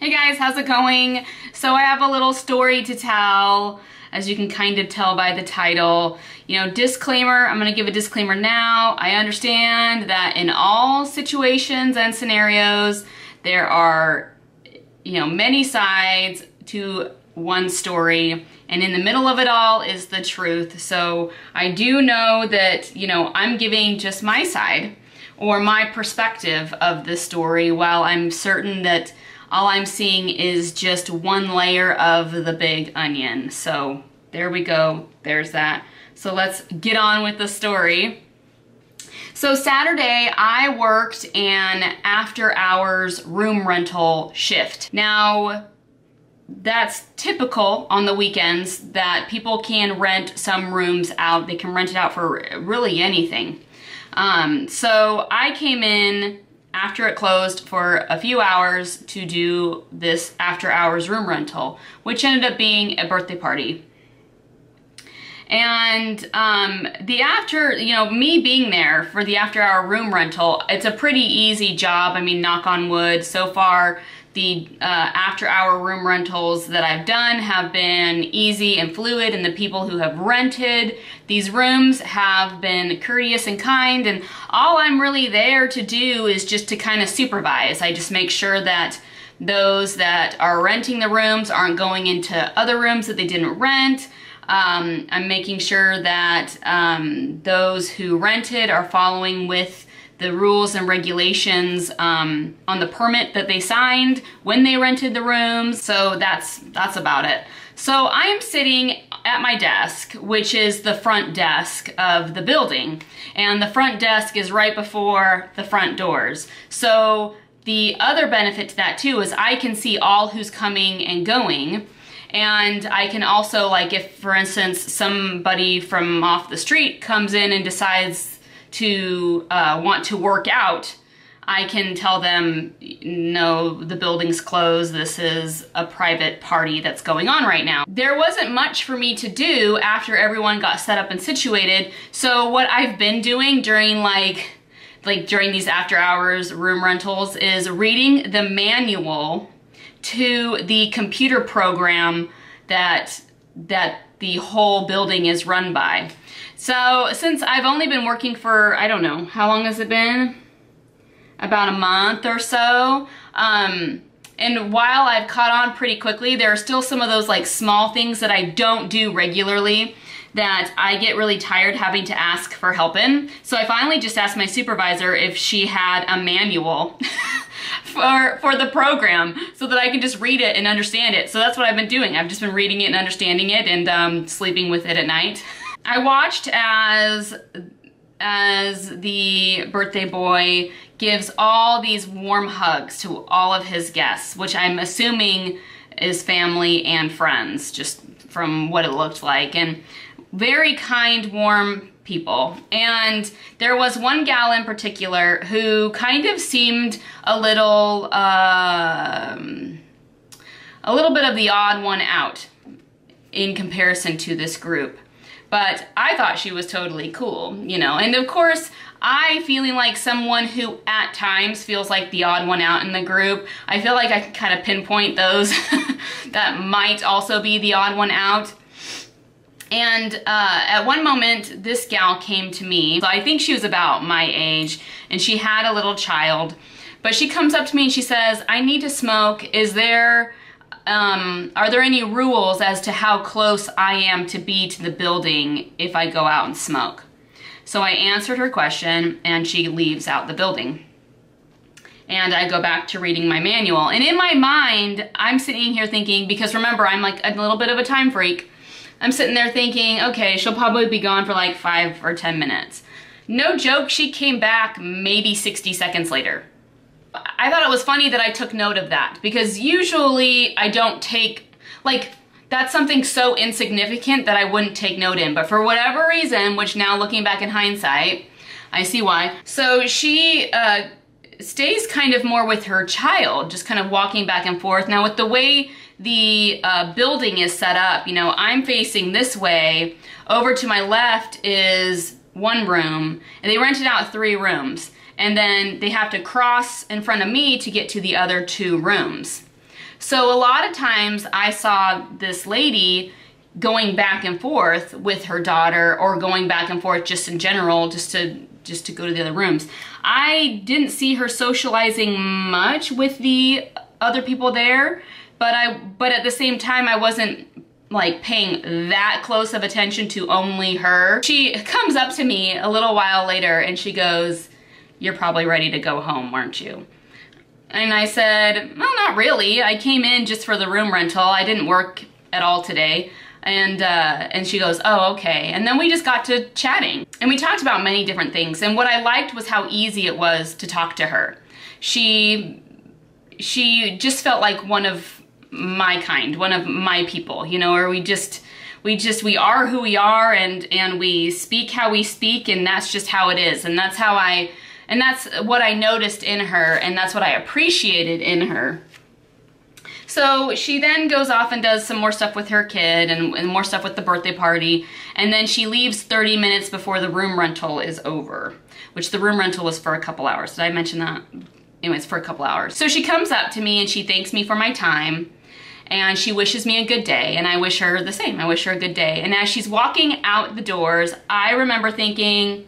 Hey guys, how's it going? So I have a little story to tell, as you can kind of tell by the title. You know, disclaimer, I'm gonna give a disclaimer now. I understand that in all situations and scenarios, there are, many sides to one story, and in the middle of it all is the truth. So I do know that, I'm giving just my side or my perspective of the story, while I'm certain that all I'm seeing is just one layer of the big onion. So there we go, there's that. So let's get on with the story. So Saturday, I worked an after-hours room rental shift. Now, that's typical on the weekends that people can rent some rooms out. They can rent it out for really anything. So I came in after it closed for a few hours to do this after-hours room rental, which ended up being a birthday party. And me being there for the after-hour room rental, it's a pretty easy job. I mean, knock on wood, so far the after-hour room rentals that I've done have been easy and fluid, and the people who have rented these rooms have been courteous and kind, and all I'm really there to do is just to kind of supervise. I just make sure that those that are renting the rooms aren't going into other rooms that they didn't rent. I'm making sure that those who rented are following with the rules and regulations on the permit that they signed when they rented the rooms. So that's about it. So I am sitting at my desk, which is the front desk of the building. And the front desk is right before the front doors. So the other benefit to that too is I can see all who's coming and going. And I can also, like, if for instance somebody from off the street comes in and decides to want to work out, I can tell them, no, the building's closed, this is a private party that's going on right now. There wasn't much for me to do after everyone got set up and situated, so what I've been doing during during these after hours room rentals is reading the manual to the computer program that the whole building is run by. So since I've only been working for, I don't know, how long has it been? About a month or so. And while I've caught on pretty quickly, there are still some of those small things that I don't do regularly that I get really tired having to ask for help in. So I finally just asked my supervisor if she had a manual for the program so that I can just read it and understand it. So that's what I've been doing. I've just been reading it and understanding it and sleeping with it at night. I watched as the birthday boy gives all these warm hugs to all of his guests, which I'm assuming is family and friends, just from what it looked like. And very kind, warm people. And there was one gal in particular who kind of seemed a little bit of the odd one out in comparison to this group. But I thought she was totally cool, and of course, I feeling like someone who at times feels like the odd one out in the group, I feel like I can kind of pinpoint those that might also be the odd one out. And at one moment, this gal came to me. So I think she was about my age, and she had a little child. But she comes up to me and she says, "I need to smoke. Are there any rules as to how close I am to be to the building if I go out and smoke?" So I answered her question, and she leaves out the building. And I go back to reading my manual. And in my mind, I'm sitting here thinking, because remember, I'm like a little bit of a time freak, I'm sitting there thinking, okay, she'll probably be gone for like 5 or 10 minutes. No joke, she came back maybe 60 seconds later. I thought it was funny that I took note of that, because usually I don't take, that's something so insignificant that I wouldn't take note in, but for whatever reason, which now looking back in hindsight, I see why. So she stays kind of more with her child, just kind of walking back and forth. Now with the way the building is set up, I'm facing this way. Over to my left is one room, and they rented out 3 rooms. And then they have to cross in front of me to get to the other 2 rooms. So a lot of times I saw this lady going back and forth with her daughter, or going back and forth just in general, just to go to the other rooms. I didn't see her socializing much with the other people there, but at the same time, I wasn't like paying that close of attention to only her. She comes up to me a little while later and she goes, "You're probably ready to go home, weren't you?" And I said, "Well, not really. I came in just for the room rental. I didn't work at all today." And she goes, "Oh, okay." And then we just got to chatting. And we talked about many different things. And what I liked was how easy it was to talk to her. She just felt like one of my kind, one of my people, you know, or we are who we are, and we speak how we speak, and that's just how it is. And that's what I noticed in her, and that's what I appreciated in her. So she then goes off and does some more stuff with her kid and more stuff with the birthday party. And then she leaves 30 minutes before the room rental is over, which the room rental was for a couple hours. Did I mention that? Anyways, for a couple hours. So she comes up to me and she thanks me for my time. And she wishes me a good day, and I wish her the same. I wish her a good day. And as she's walking out the doors, I remember thinking,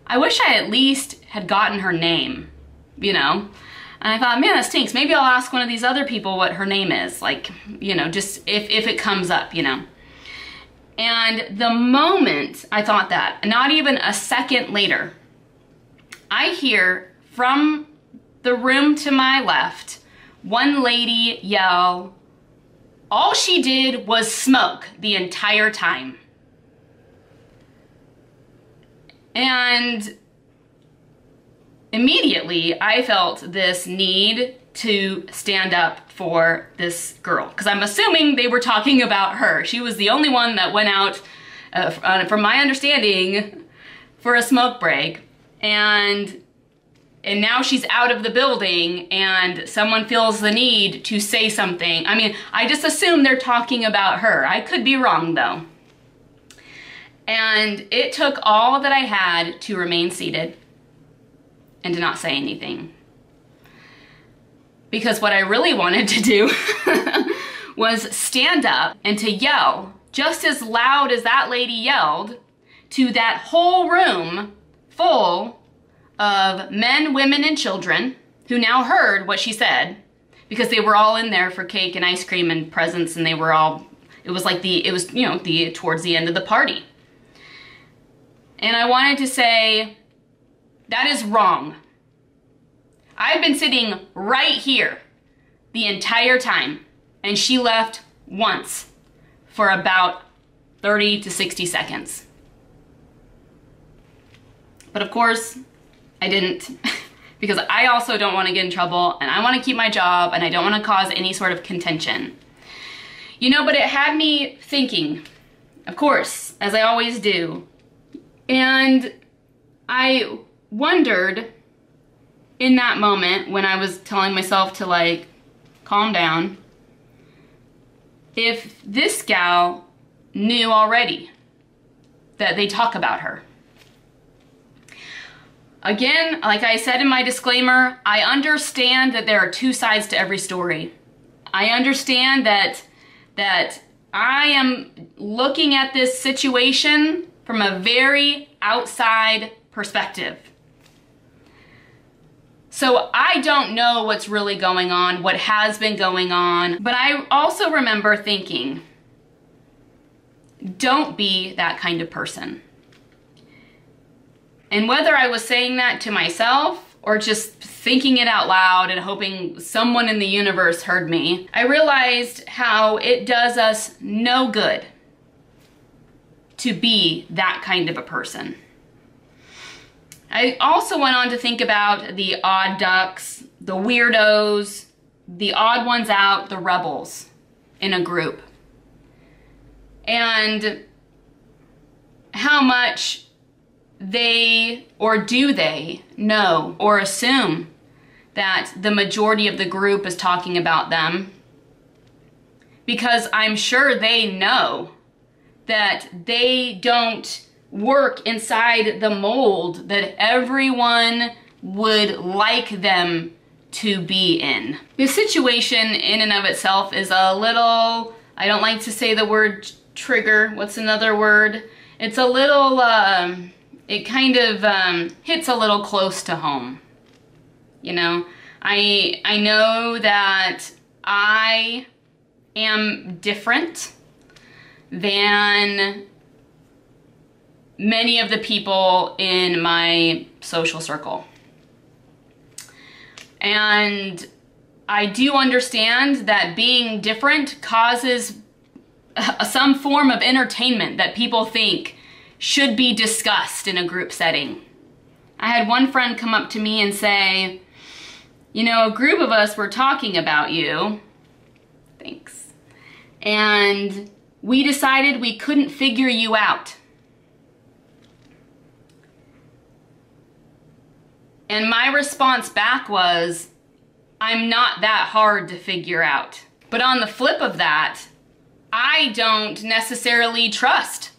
I wish I at least had gotten her name, you know? And I thought, man, that stinks. Maybe I'll ask one of these other people what her name is, like, you know, just if it comes up, you know? And the moment I thought that, not even a second later, I hear from the room to my left, one lady yell, all she did was smoke the entire time. And immediately I felt this need to stand up for this girl, because I'm assuming they were talking about her. She was the only one that went out, from my understanding, for a smoke break. And now she's out of the building and someone feels the need to say something. I mean, I just assume they're talking about her. I could be wrong though. And it took all that I had to remain seated and to not say anything. Because what I really wanted to do was stand up and to yell just as loud as that lady yelled to that whole room full of men, women, and children who now heard what she said, because they were all in there for cake and ice cream and presents, and they were all, it was towards the end of the party. And I wanted to say, that is wrong. I've been sitting right here the entire time, and she left once for about 30 to 60 seconds. But of course, I didn't, because I also don't want to get in trouble, and I want to keep my job, and I don't want to cause any sort of contention. You know, but it had me thinking, of course, as I always do. And I wondered in that moment when I was telling myself to like calm down, if this gal knew already that they talk about her. Again, like I said in my disclaimer, I understand that there are two sides to every story. I understand that I am looking at this situation from a very outside perspective. So I don't know what's really going on, what has been going on, but I also remember thinking, don't be that kind of person. And whether I was saying that to myself or just thinking it out loud and hoping someone in the universe heard me, I realized how it does us no good to be that kind of a person. I also went on to think about the odd ducks, the weirdos, the odd ones out, the rebels in a group. And how much they, or do they, know or assume that the majority of the group is talking about them. Because I'm sure they know that they don't work inside the mold that everyone would like them to be in. The situation in and of itself is a little, I don't like to say the word trigger. What's another word? It's a little, it kind of hits a little close to home. You know, I know that I am different than many of the people in my social circle. And I do understand that being different causes some form of entertainment that people think should be discussed in a group setting. I had one friend come up to me and say, you know, a group of us were talking about you. Thanks. And we decided we couldn't figure you out. And my response back was, I'm not that hard to figure out. But on the flip of that, I don't necessarily trust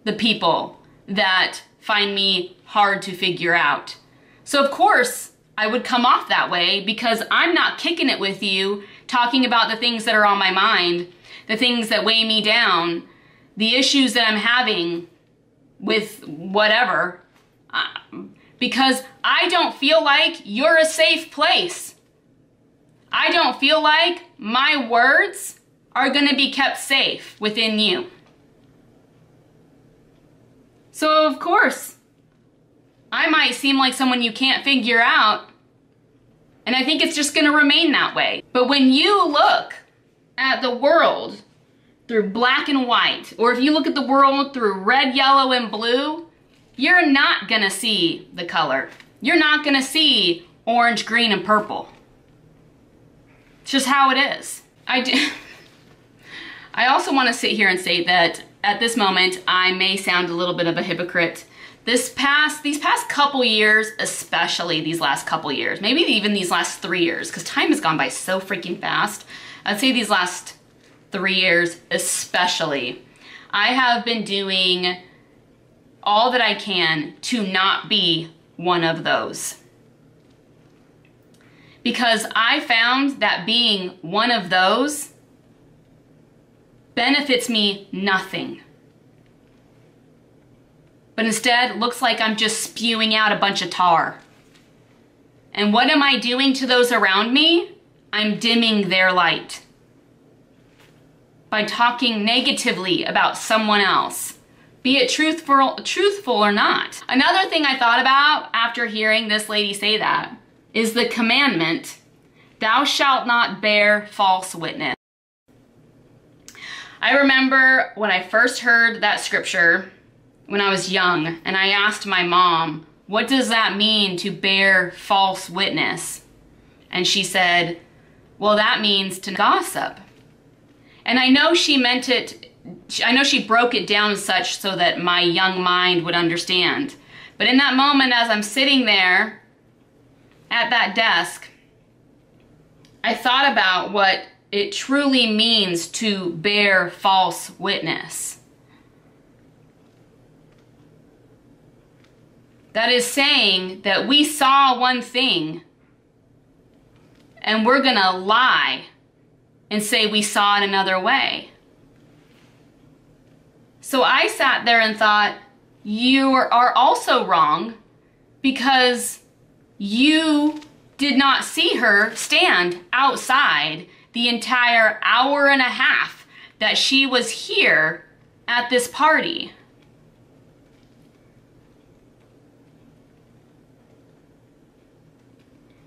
the people that find me hard to figure out. So of course, I would come off that way because I'm not kicking it with you, talking about the things that are on my mind, the things that weigh me down, the issues that I'm having with whatever, because I don't feel like you're a safe place. I don't feel like my words are going to be kept safe within you. So of course, I might seem like someone you can't figure out, and I think it's just going to remain that way. But when you look at the world through black and white, or if you look at the world through red, yellow, and blue, you're not going to see the color. You're not going to see orange, green, and purple. It's just how it is. I also want to sit here and say that at this moment, I may sound a little bit of a hypocrite. These past couple years, especially these last couple years, maybe even these last 3 years, because time has gone by so freaking fast. I'd say these last 3 years especially, I have been doing all that I can to not be one of those. Because I found that being one of those benefits me nothing. But instead, looks like I'm just spewing out a bunch of tar. And what am I doing to those around me? I'm dimming their light by talking negatively about someone else, be it truthful or not. Another thing I thought about after hearing this lady say that is the commandment, thou shalt not bear false witness. I remember when I first heard that scripture when I was young, and I asked my mom, what does that mean to bear false witness? And she said, well, that means to gossip. And I know she meant it, I know she broke it down such so that my young mind would understand. But in that moment, as I'm sitting there at that desk, I thought about what it truly means to bear false witness. That is saying that we saw one thing and we're gonna lie and say we saw it another way. So I sat there and thought, you are also wrong because you did not see her stand outside the entire hour and a half that she was here at this party.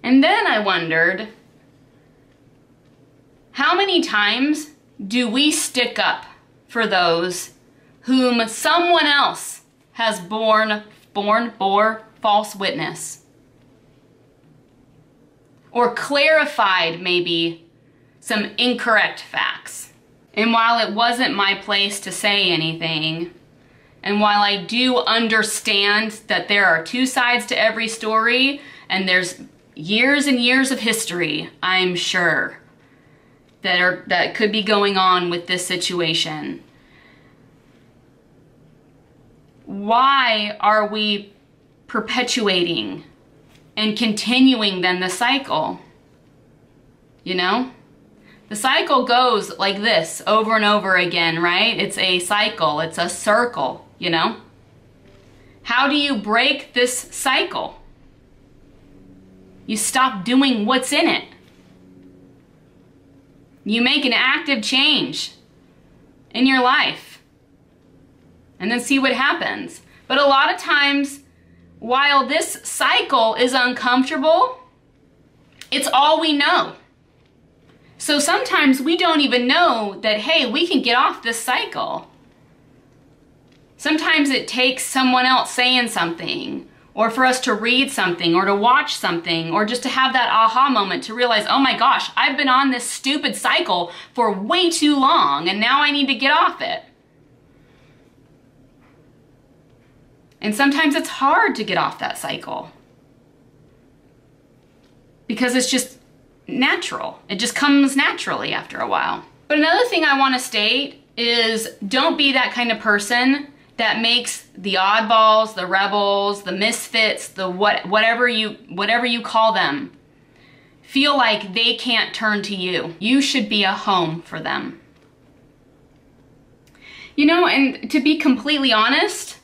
And then I wondered, how many times do we stick up for those whom someone else has bore false witness? Or clarified maybe some incorrect facts. And while it wasn't my place to say anything, and while I do understand that there are two sides to every story, and there's years and years of history, I'm sure, that could be going on with this situation. Why are we perpetuating and continuing then the cycle. You know? The cycle goes like this over and over again, right? It's a cycle, it's a circle, you know? How do you break this cycle? You stop doing what's in it. You make an active change in your life and then see what happens. But a lot of times, while this cycle is uncomfortable, it's all we know. So sometimes we don't even know that, hey, we can get off this cycle. Sometimes it takes someone else saying something, or for us to read something, or to watch something, or just to have that aha moment to realize, oh my gosh, I've been on this stupid cycle for way too long, and now I need to get off it. And sometimes it's hard to get off that cycle because it's just natural. It just comes naturally after a while. But another thing I want to state is don't be that kind of person that makes the oddballs, the rebels, the misfits, the whatever you call them, feel like they can't turn to you. You should be a home for them. You know, and to be completely honest,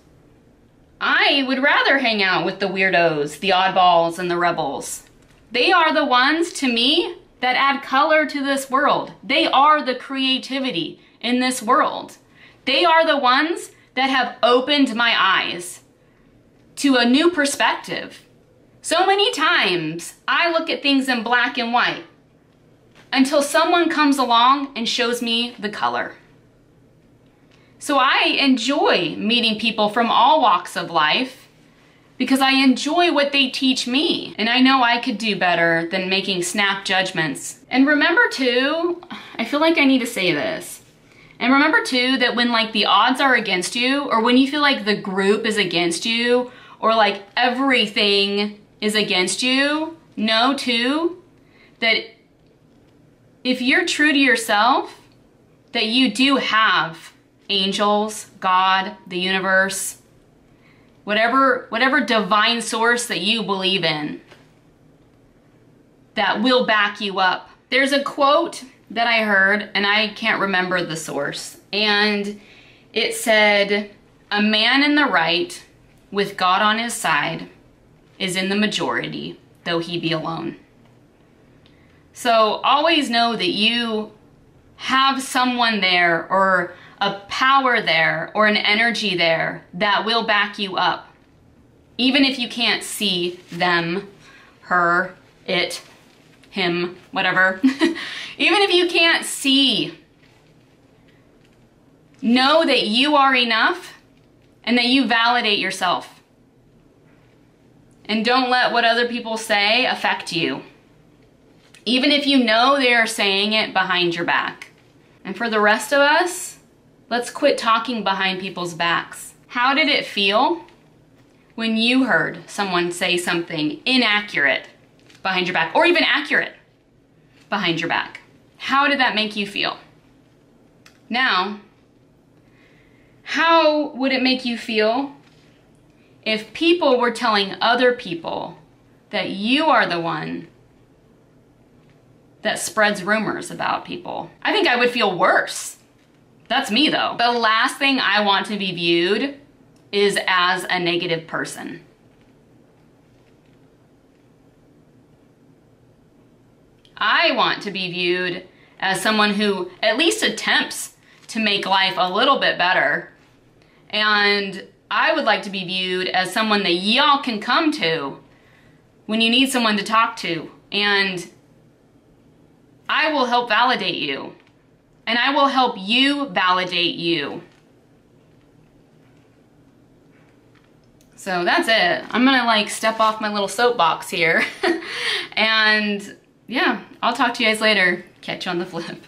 I would rather hang out with the weirdos, the oddballs, and the rebels. They are the ones, to me, that add color to this world. They are the creativity in this world. They are the ones that have opened my eyes to a new perspective. So many times, I look at things in black and white until someone comes along and shows me the color. So I enjoy meeting people from all walks of life because I enjoy what they teach me. And I know I could do better than making snap judgments. And remember too, I feel like I need to say this. And remember too that when like the odds are against you, or when you feel like the group is against you, or like everything is against you, know too that if you're true to yourself, that you do have angels, God, the universe, whatever divine source that you believe in, that will back you up. There's a quote that I heard, and I can't remember the source, and it said, "A man in the right with God on his side is in the majority, though he be alone." So always know that you have someone there, or a power there, or an energy there that will back you up. Even if you can't see them, her, it, him, whatever. Even if you can't see, know that you are enough and that you validate yourself. And don't let what other people say affect you. Even if you know they are saying it behind your back. And for the rest of us, let's quit talking behind people's backs. How did it feel when you heard someone say something inaccurate behind your back, or even accurate behind your back? How did that make you feel? Now, how would it make you feel if people were telling other people that you are the one that spreads rumors about people? I think I would feel worse. That's me though. The last thing I want to be viewed is as a negative person. I want to be viewed as someone who at least attempts to make life a little bit better. And I would like to be viewed as someone that y'all can come to when you need someone to talk to. And I will help validate you. And I will help you validate you. So that's it. I'm gonna like step off my little soapbox here. And yeah, I'll talk to you guys later. Catch you on the flip.